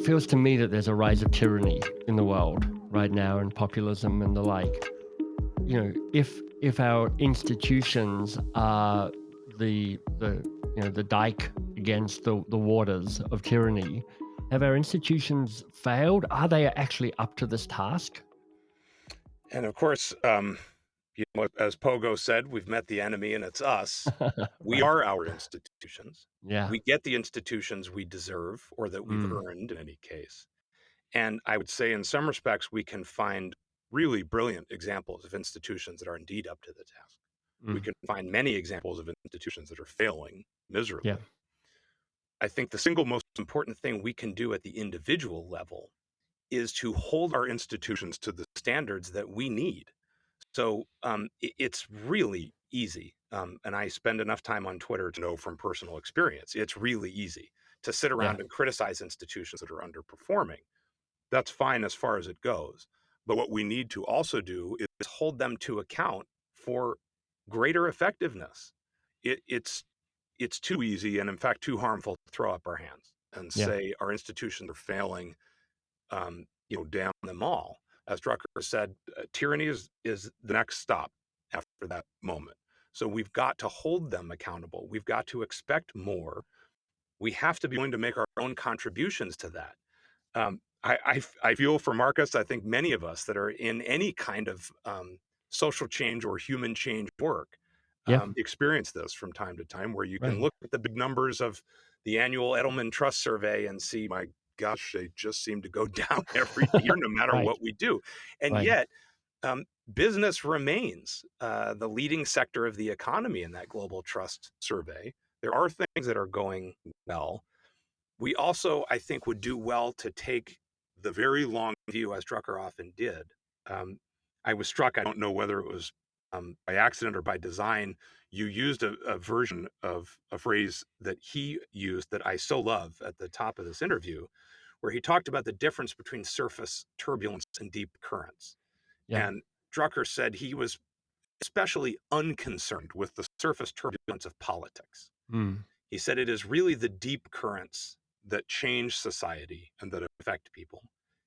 feels to me that there's a rise of tyranny in the world right now, and populism and the like. If our institutions are the dike against the waters of tyranny, have our institutions failed? Are they actually up to this task? And of course, as Pogo said, we've met the enemy and it's us. We Right. are our institutions. Yeah. We get the institutions we deserve or that we've Mm. earned in any case. And I would say in some respects, we can find really brilliant examples of institutions that are indeed up to the task. We Mm. can find many examples of institutions that are failing Yeah. miserably. I think the single most important thing we can do at the individual level is to hold our institutions to the standards that we need. So it's really easy. And I spend enough time on Twitter to know from personal experience, it's really easy to sit Yeah. around and criticize institutions that are underperforming. That's fine as far as it goes. But what we need to also do is hold them to account for greater effectiveness. It's too easy and in fact too harmful to throw up our hands and Yeah. say our institutions are failing, down them all. As Drucker said, tyranny is the next stop after that moment. So we've got to hold them accountable. We've got to expect more. We have to be willing to make our own contributions to that. I feel for Marcus, I think many of us that are in any kind of social change or human change work Yeah. experience this from time to time, where you can Right. look at the big numbers of the annual Edelman Trust Survey and see, my gosh, they just seem to go down every year, no matter Right. what we do. And Right. yet, business remains the leading sector of the economy in that global trust survey. There are things that are going well. We also, I think, would do well to take the very long view, as Drucker often did. I was struck, I don't know whether it was by accident or by design, you used a version of a phrase that he used that I so love at the top of this interview, where he talked about the difference between surface turbulence and deep currents. Yeah. And Drucker said he was especially unconcerned with the surface turbulence of politics. Mm. He said it is really the deep currents that change society and that affect people.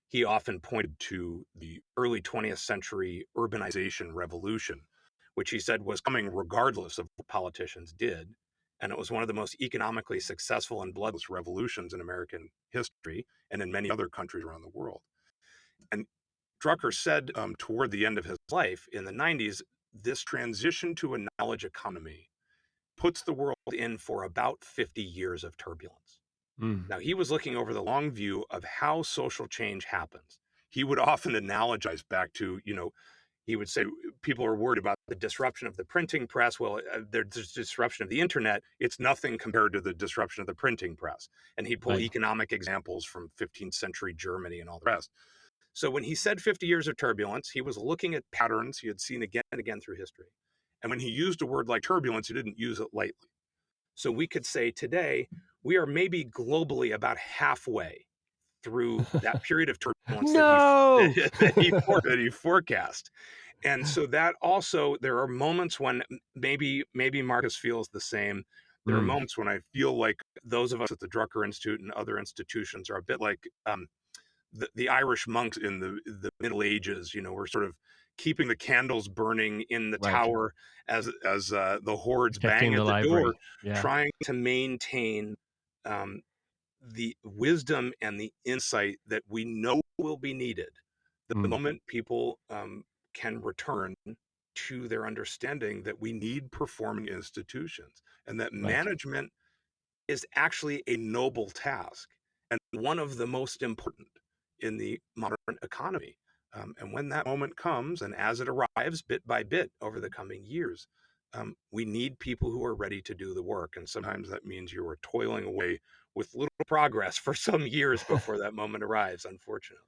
He often pointed to the early 20th century urbanization revolution, which he said was coming regardless of what politicians did. And it was one of the most economically successful and bloodless revolutions in American history and in many other countries around the world. And Drucker said toward the end of his life in the 90s, this transition to a knowledge economy puts the world in for about 50 years of turbulence. Mm. Now, he was looking over the long view of how social change happens. He would often analogize back to, he would say people are worried about the disruption of the printing press. Well, there's disruption of the internet. It's nothing compared to the disruption of the printing press. And he'd pull Right. economic examples from 15th century Germany and all the rest. So when he said 50 years of turbulence, he was looking at patterns he had seen again and again through history. And when he used a word like turbulence, he didn't use it lightly. So we could say today, we are maybe globally about halfway through that period of turbulence that No. he forecast. And so that also, there are moments when maybe Marcus feels the same. There are Mm. moments when I feel like those of us at the Drucker Institute and other institutions are a bit like the Irish monks in the Middle Ages. We're sort of keeping the candles burning in the Right. tower as the hordes Protecting bang the at the door, library. Yeah. trying to maintain um, the wisdom and the insight that we know will be needed the Mm. moment people can return to their understanding that we need performing institutions and that Right. management is actually a noble task and one of the most important in the modern economy. And when that moment comes, and as it arrives bit by bit over the coming years, we need people who are ready to do the work. And sometimes that means you are toiling away with little progress for some years before that moment arrives, unfortunately.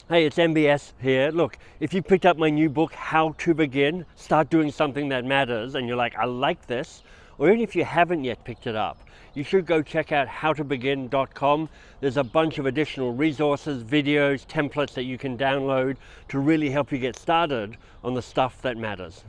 Hey, it's MBS here. Look, if you picked up my new book, How to Begin, Start Doing Something That Matters, and you're like, I like this, or even if you haven't yet picked it up, you should go check out howtobegin.com. There's a bunch of additional resources, videos, templates that you can download to really help you get started on the stuff that matters.